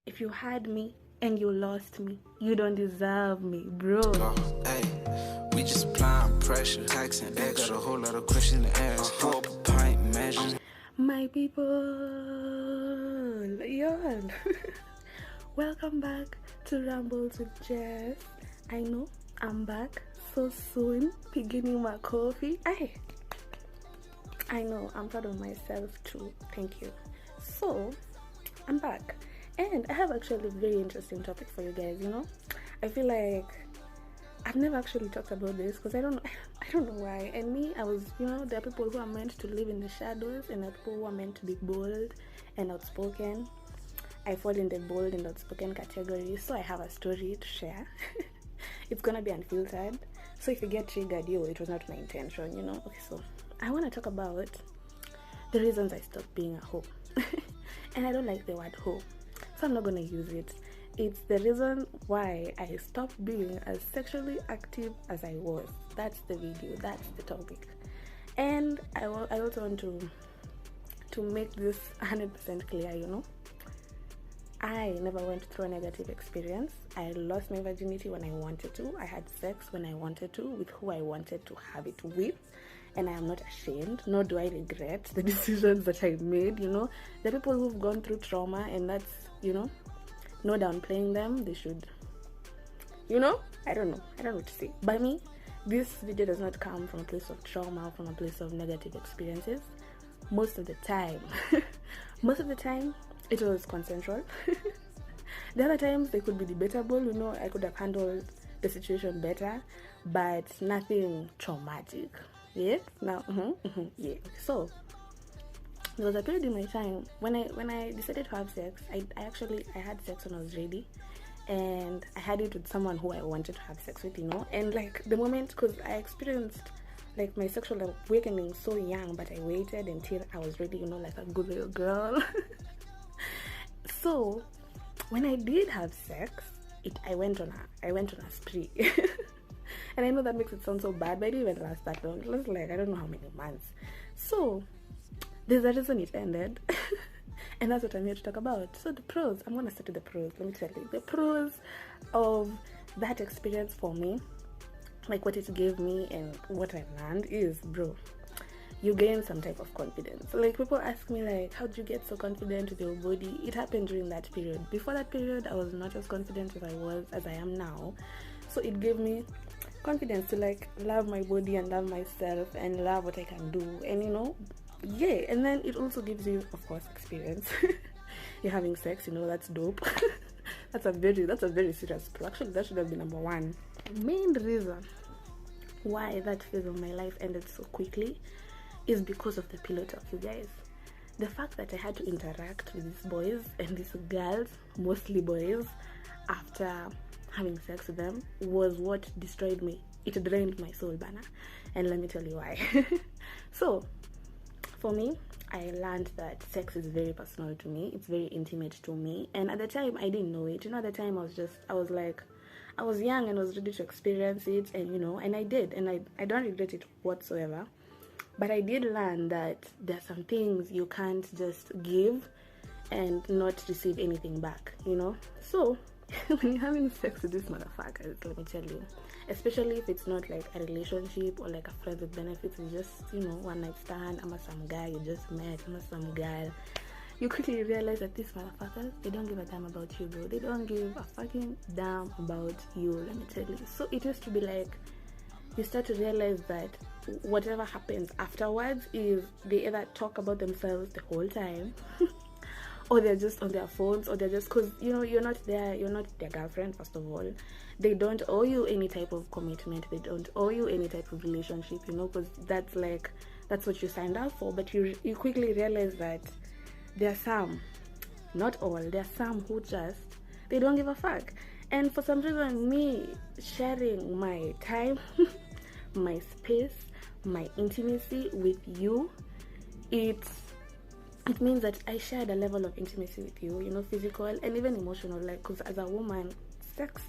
if you had me and you lost me, you don't deserve me, bro. Hey, we just applying pressure, taxing extra, a whole lot of questions to ask. Hope a pint measure. My people, yawn. Welcome back to Rambles with Jess. I know I'm back so soon, beginning my coffee. I know, I'm proud of myself too. Thank you. So, I'm back. And I have actually a very interesting topic for you guys, I feel like I've never actually talked about this because I don't know why. And me, I was, there are people who are meant to live in the shadows and there are people who are meant to be bold and outspoken. I fall in the bold and outspoken category, so I have a story to share. It's gonna be unfiltered. So if you get triggered, it was not my intention, Okay, so I want to talk about the reasons I stopped being a hoe. And I don't like the word hoe, so I'm not gonna use it. It's the reason why I stopped being as sexually active as I was. That's the video, that's the topic. And I also want to make this 100% clear, I never went through a negative experience. I lost my virginity when I wanted to. I had sex when I wanted to, with who I wanted to have it with. And I am not ashamed, nor do I regret the decisions that I made, The people who've gone through trauma, and that's, no downplaying them. They should, I don't know what to say. By me, this video does not come from a place of trauma, from a place of negative experiences. Most of the time, it was consensual. The other times, they could be debatable, I could have handled the situation better, but nothing traumatic. Yeah. Now, yeah. So there was a period in my time when I decided to have sex. I had sex when I was ready, and I had it with someone who I wanted to have sex with, And like the moment, because I experienced like my sexual awakening so young, but I waited until I was ready, like a good little girl. So when I did have sex, I went on a spree. And I know that makes it sound so bad, but it didn't even last that long. It was like, I don't know how many months. So, there's a reason it ended. And that's what I'm here to talk about. So, the pros. I'm going to start with the pros. Let me tell you. The pros of that experience for me, like what it gave me and what I learned is, bro, you gain some type of confidence. Like, people ask me, like, how'd you get so confident with your body? It happened during that period. Before that period, I was not as confident as I am now. So, it gave me confidence to like love my body and love myself and love what I can do, and and then it also gives you, of course, experience. You're having sex, that's dope. that's a very serious pro. Actually, that should have been number one. Main reason why that phase of my life ended so quickly is because of the pillow talk, you guys. The fact that I had to interact with these boys and these girls, mostly boys, after having sex with them was what destroyed me. It drained my soul, Bana. And let me tell you why. So, for me, I learned that sex is very personal to me. It's very intimate to me. And at the time, I didn't know it. At the time, I was young and was ready to experience it. And, and I did. And I don't regret it whatsoever. But I did learn that there are some things you can't just give and not receive anything back, So, when you're having sex with this motherfuckers, let me tell you, especially if it's not like a relationship or like a friend with benefits, it's just, one night stand, I'm some guy you just met, I'm some girl, you quickly realize that these motherfuckers, they don't give a damn about you, bro. They don't give a fucking damn about you, let me tell you. So it used to be like, you start to realize that whatever happens afterwards is they either talk about themselves the whole time, or they're just on their phones, or they're just, because you're not their girlfriend. First of all, they don't owe you any type of commitment, they don't owe you any type of relationship, because that's what you signed up for. But you quickly realize that there are some, not all, there are some who just, they don't give a fuck. And for some reason, me sharing my time, my space, my intimacy with you, it means that I shared a level of intimacy with you, physical and even emotional. Like, because as a woman, sex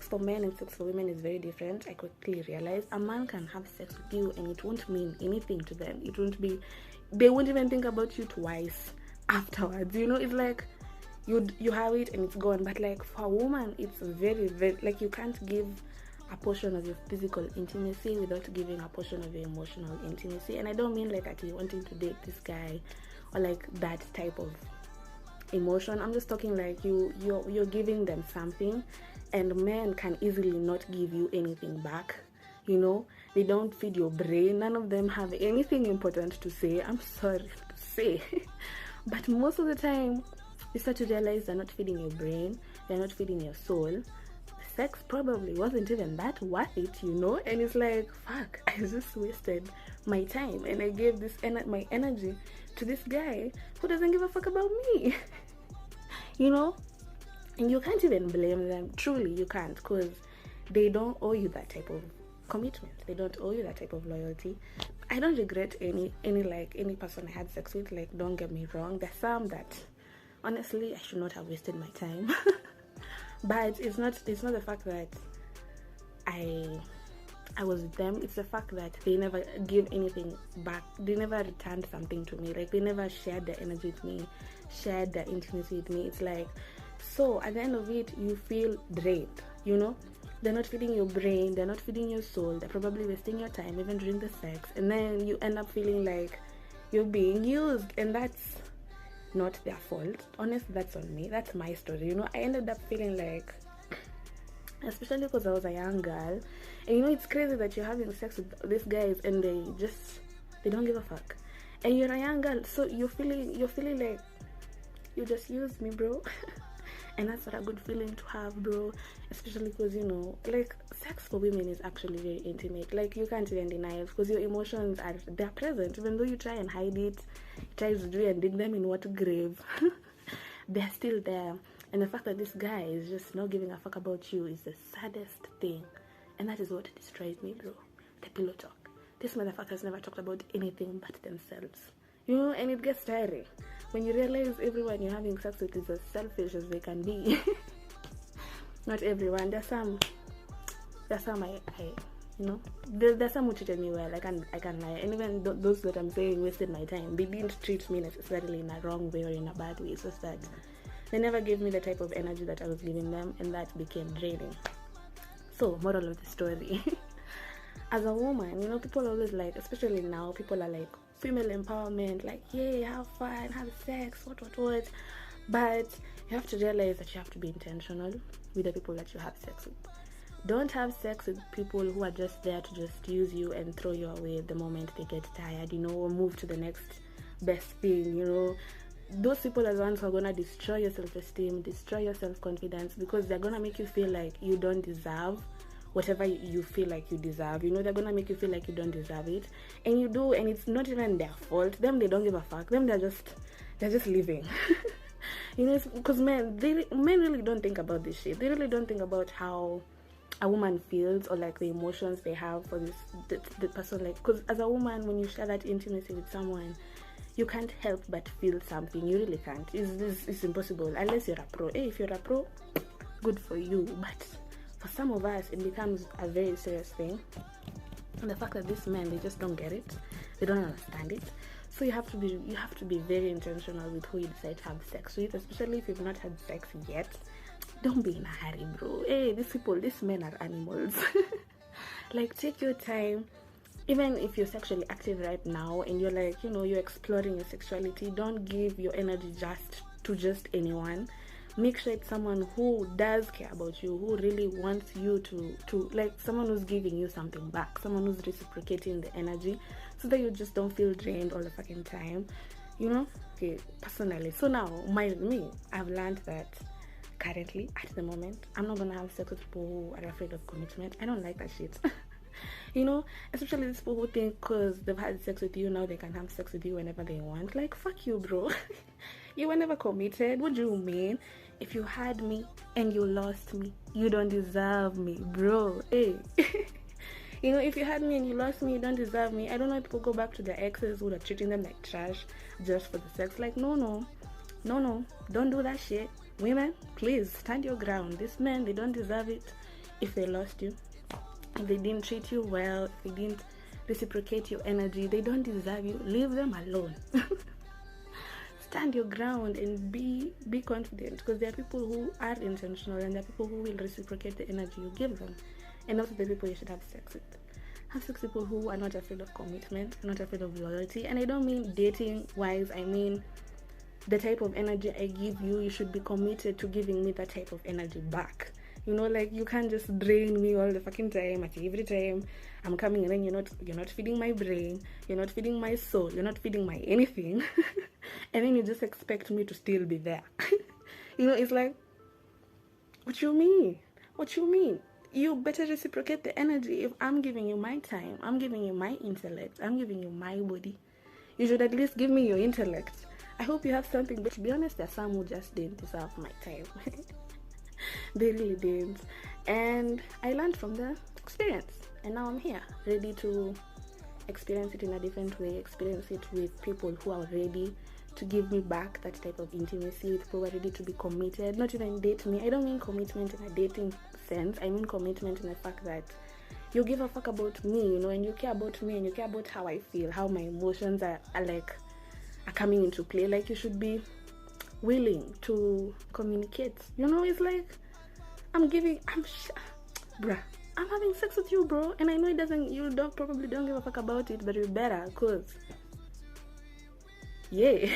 for men and sex for women is very different. I quickly realized a man can have sex with you and it won't mean anything to them. They won't even think about you twice afterwards. It's like you have it and it's gone. But like for a woman, it's very, very, like, you can't give a portion of your physical intimacy without giving a portion of your emotional intimacy. And I don't mean like actually wanting to date this guy or like that type of emotion. I'm just talking like you're giving them something, and men can easily not give you anything back. You know, they don't feed your brain. None of them have anything important to say. I'm sorry to say. But most of the time, you start to realize they're not feeding your brain, they're not feeding your soul. The sex probably wasn't even that worth it, you know? And it's like, fuck, I just wasted my time and I gave this my energy to this guy who doesn't give a fuck about me. You know? And you can't even blame them. Truly, you can't, because they don't owe you that type of commitment. They don't owe you that type of loyalty. I don't regret any person I had sex with. Like, don't get me wrong, there's some that honestly I should not have wasted my time. But it's not the fact that I was with them. It's the fact that they never give anything back. They never returned something to me. Like, they never shared their energy with me, shared their intimacy with me. It's like, so at the end of it, you feel drained, you know? They're not feeding your brain, they're not feeding your soul, they're probably wasting your time even during the sex, and then you end up feeling like you're being used, and that's not their fault. Honestly, that's on me. That's my story, you know? I ended up feeling like, especially because I was a young girl, and you know, it's crazy that you're having sex with these guys and they don't give a fuck, and you're a young girl, so you're feeling like you just used me, bro. And that's not a good feeling to have, bro. Especially because, you know, like, sex for women is actually very intimate. Like, you can't even deny it, because your emotions they're present. Even though you try and hide it, try to do and dig them in what grave, they're still there. And the fact that this guy is just not giving a fuck about you is the saddest thing. And that is what destroys me, bro. The pillow talk. This motherfucker's never talked about anything but themselves. You know, and it gets tiring when you realize everyone you're having sex with is as selfish as they can be. Not everyone. There's some I you know, there's some who treated me well. I can lie. And even those that I'm saying wasted my time, they didn't treat me necessarily in a wrong way or in a bad way. It's just that they never gave me the type of energy that I was giving them, and that became draining. So, moral of the story. As a woman, you know, people always like, especially now, people are like, female empowerment, like, yay, have fun, have sex, what. But you have to realize that you have to be intentional with the people that you have sex with. Don't have sex with people who are just there to just use you and throw you away the moment they get tired, you know, or move to the next best thing, you know. Those people are the ones who are gonna destroy your self-esteem, destroy your self-confidence, because they're gonna make you feel like you don't deserve whatever you feel like you deserve. You know, they're gonna make you feel like you don't deserve it, and you do, and it's not even their fault. Them, they don't give a fuck. Them, they're just living. You know, because men really don't think about this shit. They really don't think about how a woman feels, or like the emotions they have for the person. Like, because as a woman, when you share that intimacy with someone, you can't help but feel something. You really can't. It's impossible unless you're a pro. Hey, if you're a pro, good for you. But for some of us, it becomes a very serious thing. And the fact that these men, they just don't get it, they don't understand it. So you have to be very intentional with who you decide to have sex with, especially if you've not had sex yet. Don't be in a hurry, bro. Hey, these men are animals. Like, take your time. Even if you're sexually active right now and you're like, you know, you're exploring your sexuality, don't give your energy to anyone. Make sure it's someone who does care about you, who really wants you to like, someone who's giving you something back, someone who's reciprocating the energy, so that you just don't feel drained all the fucking time, you know. Okay, personally, so now I've learned that currently, at the moment, I'm not gonna have sex with people who are afraid of commitment. I don't like that shit. You know, especially these people who think because they've had sex with you, now they can have sex with you whenever they want. Like, fuck you, bro. You were never committed. What do you mean? If you had me and you lost me, you don't deserve me, bro. Hey. You know, if you had me and you lost me, you don't deserve me. I don't know if people go back to their exes who are treating them like trash just for the sex. Like, no, don't do that shit. Women, please stand your ground. These men, they don't deserve it. If they lost you, if they didn't treat you well, if they didn't reciprocate your energy, they don't deserve you. Leave them alone. stand your ground and be confident, because there are people who are intentional and there are people who will reciprocate the energy you give them, and those are the people you should have sex with. Have sex with people who are not afraid of commitment, not afraid of loyalty. And I don't mean dating wise, I mean the type of energy I give you, you should be committed to giving me that type of energy back. You know, like, you can't just drain me all the fucking time. At every time I'm coming and then you're not feeding my brain, you're not feeding my soul, you're not feeding my anything. And then you just expect me to still be there. You know, it's like, what you mean? What you mean? You better reciprocate the energy. If I'm giving you my time, I'm giving you my intellect, I'm giving you my body, you should at least give me your intellect. I hope you have something, but to be honest, there are some who just didn't deserve my time. They really didn't. And I learned from the experience, and now I'm here, ready to experience it in a different way, experience it with people who are ready to give me back that type of intimacy, with people who are ready to be committed, not even date me. I don't mean commitment in a dating sense, I mean commitment in the fact that you give a fuck about me, you know, and you care about me, and you care about how I feel, how my emotions are coming into play. Like, you should be willing to communicate, you know. It's like, bruh, I'm having sex with you, bro, and I know you probably don't give a fuck about it, but you better, cause yeah.